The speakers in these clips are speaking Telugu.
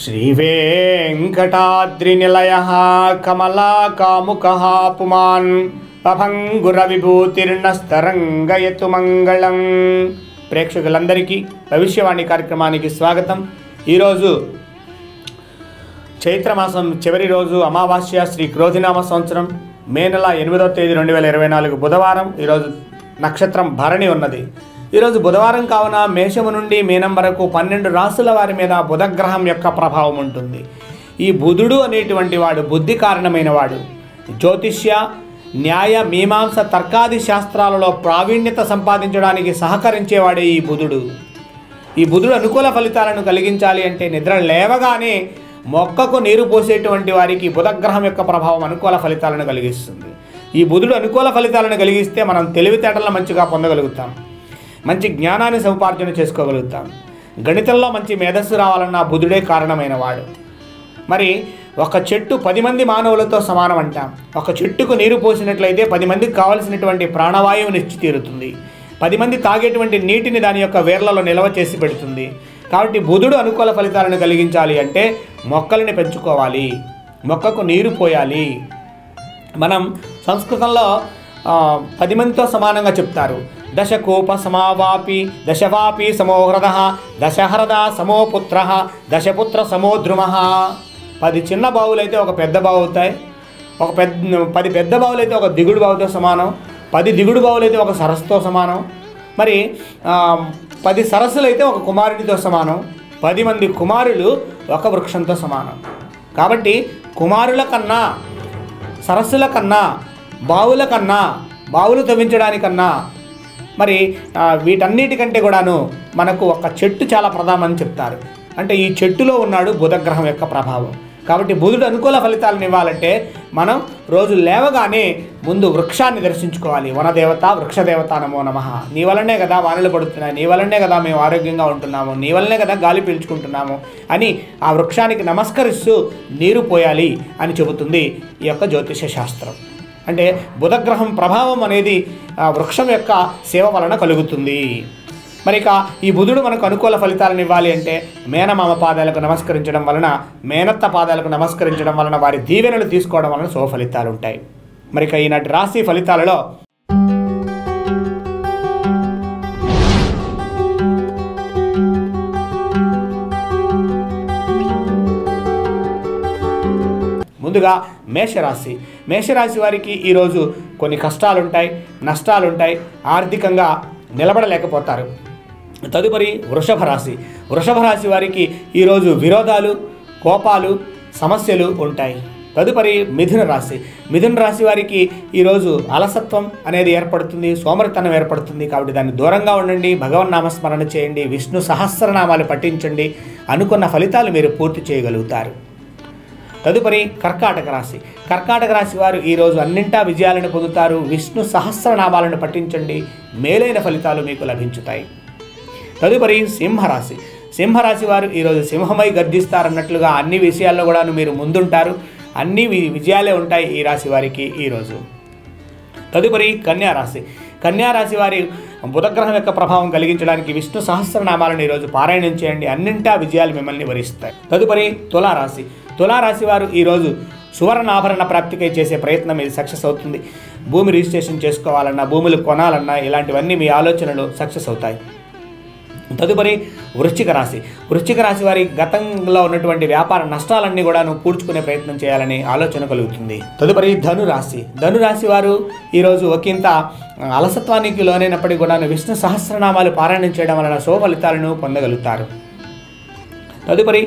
శ్రీవేంకటాద్రినిలయః కమలాకాముకః పుమాన్ అభంగురవిభూతిర్నస్తరంగయతు మంగళం. ప్రేక్షకులందరికీ భవిష్యవాణి కార్యక్రమానికి స్వాగతం. ఈరోజు చైత్రమాసం చివరి రోజు అమావాస్య, శ్రీ క్రోధినామ సంవత్సరం, మే నెల 8వ తేదీ 2024 బుధవారం. ఈరోజు నక్షత్రం భరణి ఉన్నది. ఈరోజు బుధవారం కావున మేషము నుండి మీనం వరకు 12 రాశుల వారి మీద బుధగ్రహం యొక్క ప్రభావం ఉంటుంది. ఈ బుధుడు అనేటువంటి వాడు బుద్ధి కారణమైన వాడు. జ్యోతిష్య, న్యాయ, మీమాంస, తర్కాది శాస్త్రాలలో ప్రావీణ్యత సంపాదించడానికి సహకరించేవాడే ఈ బుధుడు. ఈ బుధుడు అనుకూల ఫలితాలను కలిగించాలి అంటే నిద్ర లేవగానే మొక్కకు నీరు పోసేటువంటి వారికి బుధగ్రహం యొక్క ప్రభావం అనుకూల ఫలితాలను కలిగిస్తుంది. ఈ బుధుడు అనుకూల ఫలితాలను కలిగిస్తే మనం తెలివితేటలను మంచిగా పొందగలుగుతాం, మంచి జ్ఞానాన్ని సముపార్జన చేసుకోగలుగుతాం. గణితంలో మంచి మేధస్సు రావాలన్నా బుధుడే కారణమైన వాడు. మరి ఒక చెట్టు 10 మంది మానవులతో సమానం అంటాం. ఒక చెట్టుకు నీరు పోసినట్లయితే 10 మందికి కావలసినటువంటి ప్రాణవాయువుని ఇచ్చి తీరుతుంది. 10 మంది తాగేటువంటి నీటిని దాని యొక్క వేర్లలో నిల్వ చేసి పెడుతుంది. కాబట్టి బుధుడు అనుకూల ఫలితాలను కలిగించాలి అంటే మొక్కల్ని పెంచుకోవాలి, మొక్కకు నీరు పోయాలి. మనం సంస్కృతంలో 10 మందితో సమానంగా చెప్తారు. దశకోప సమావాపి, దశవాపి సమోహృద, దశహరద సమోపుత్ర, దశపుత్ర సమోద్రుమ. 10 చిన్న బావులైతే ఒక పెద్ద బావు అవుతాయి. 10 పెద్ద బావులైతే ఒక దిగుడు బావుతో సమానం. 10 దిగుడు బావులైతే ఒక సరస్సుతో సమానం. మరి 10 సరస్సులు అయితే ఒక కుమారుడితో సమానం. 10 మంది కుమారులు ఒక వృక్షంతో సమానం. కాబట్టి కుమారుల కన్నా, సరస్సుల కన్నా, బావుల కన్నా, బావులు తవ్వించడానికన్నా, మరి వీటన్నిటికంటే కూడాను మనకు ఒక చెట్టు చాలా ప్రధానమని చెప్తారు. అంటే ఈ చెట్టులో ఉన్నాడు బుధగ్రహం యొక్క ప్రభావం. కాబట్టి బుధుడు అనుకూల ఫలితాలను ఇవ్వాలంటే మనం రోజు లేవగానే ముందు వృక్షాన్ని దర్శించుకోవాలి. వనదేవత, వృక్షదేవత నమో నమః. నీ వల్లనే కదా వానలు పడుతున్నాయి, నీ వల్లనే కదా మేము ఆరోగ్యంగా ఉంటున్నాము, నీ వల్లనే కదా గాలి పీల్చుకుంటున్నాము అని ఆ వృక్షానికి నమస్కరిస్తూ నీరు పోయాలి అని చెబుతుంది ఈ యొక్క జ్యోతిష శాస్త్రం. అంటే బుధగ్రహం ప్రభావం అనేది వృక్షం యొక్క సేవ వలన కలుగుతుంది. మరి ఇక ఈ బుధుడు మనకు అనుకూల ఫలితాలను ఇవ్వాలి అంటే మేనమామ పాదాలకు నమస్కరించడం వలన, మేనత్త పాదాలకు నమస్కరించడం వలన, వారి దీవెనలు తీసుకోవడం వలన శుభ ఫలితాలు ఉంటాయి. మరి ఇక ఈనాటి రాశి ఫలితాలలో ముందుగా మేషరాశి. మేషరాశి వారికి ఈరోజు కొన్ని కష్టాలుంటాయి, నష్టాలుంటాయి, ఆర్థికంగా నిలబడలేకపోతారు. తదుపరి వృషభ రాశి. వృషభ రాశి వారికి ఈరోజు విరోధాలు, కోపాలు, సమస్యలు ఉంటాయి. తదుపరి మిథున రాశి. మిథున రాశి వారికి ఈరోజు అలసత్వం అనేది ఏర్పడుతుంది, సోమరితనం ఏర్పడుతుంది. కాబట్టి దాన్ని దూరంగా ఉండండి, భగవన్నామస్మరణ చేయండి, విష్ణు సహస్రనామాలు పఠించండి. అనుకున్న ఫలితాలు మీరు పూర్తి చేయగలుగుతారు. తదుపరి కర్కాటక రాశి. కర్కాటక రాశి వారు ఈరోజు అన్నింటా విజయాలను పొందుతారు. విష్ణు సహస్రనామాలను పఠించండి, మేలైన ఫలితాలు మీకు లభించుతాయి. తదుపరి సింహరాశి. సింహరాశి వారు ఈరోజు సింహమై గర్జిస్తారన్నట్లుగా అన్ని విషయాల్లో కూడా మీరు ముందుంటారు. అన్ని విజయాలే ఉంటాయి ఈ రాశి వారికి ఈరోజు. తదుపరి కన్యారాశి. కన్యారాశి వారి బుధగ్రహం యొక్క ప్రభావం కలిగించడానికి విష్ణు సహస్రనామాలను ఈరోజు పారాయణం చేయండి. అన్నింటా విజయాలు మిమ్మల్ని వరిస్తాయి. తదుపరి తులారాశి. తులారాశి వారు ఈరోజు సువర్ణాభరణ ప్రాప్తికై చేసే ప్రయత్నం ఇది సక్సెస్ అవుతుంది. భూమి రిజిస్ట్రేషన్ చేసుకోవాలన్నా, భూములు కొనాలన్నా ఇలాంటివన్నీ మీ ఆలోచనలు సక్సెస్ అవుతాయి. తదుపరి వృశ్చిక రాశి. వృశ్చిక రాశి వారి గతంలో ఉన్నటువంటి వ్యాపార నష్టాలన్నీ కూడా పూడ్చుకునే ప్రయత్నం చేయాలని ఆలోచన కలుగుతుంది. తదుపరి ధనురాశి. ధనురాశి వారు ఈరోజు ఒకంత అలసత్వానికి లోనైనప్పటికీ కూడా విష్ణు సహస్రనామాలు పారాయణం చేయడం వలన శుభ ఫలితాలను పొందగలుగుతారు. తదుపరి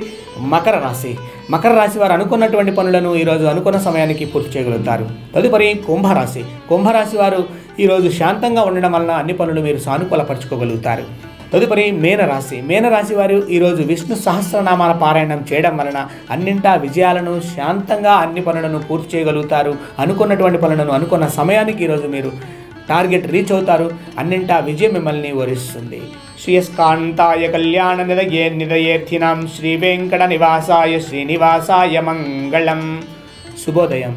మకర రాశి. మకర రాశి వారు అనుకున్నటువంటి పనులను ఈరోజు అనుకున్న సమయానికి పూర్తి చేయగలుగుతారు. తదుపరి కుంభరాశి. కుంభరాశి వారు ఈరోజు శాంతంగా ఉండడం వలన అన్ని పనులు మీరు సానుకూలపరచుకోగలుగుతారు. తదుపరి మీనరాశి. మీనరాశి వారు ఈరోజు విష్ణు సహస్రనామాల పారాయణం చేయడం వలన అన్నింటా విజయాలను, శాంతంగా అన్ని పనులను పూర్తి చేయగలుగుతారు. అనుకున్నటువంటి పనులను అనుకున్న సమయానికి ఈరోజు మీరు టార్గెట్ రీచ్ అవుతారు. అన్నింటా విజయం మిమ్మల్ని వరిస్తుంది. శ్రీయస్కాంతాయ కళ్యాణ నిదయే నిదయేర్థినాం శ్రీ వెంకట నివాసాయ శ్రీనివాసాయ మంగళం. శుభోదయం.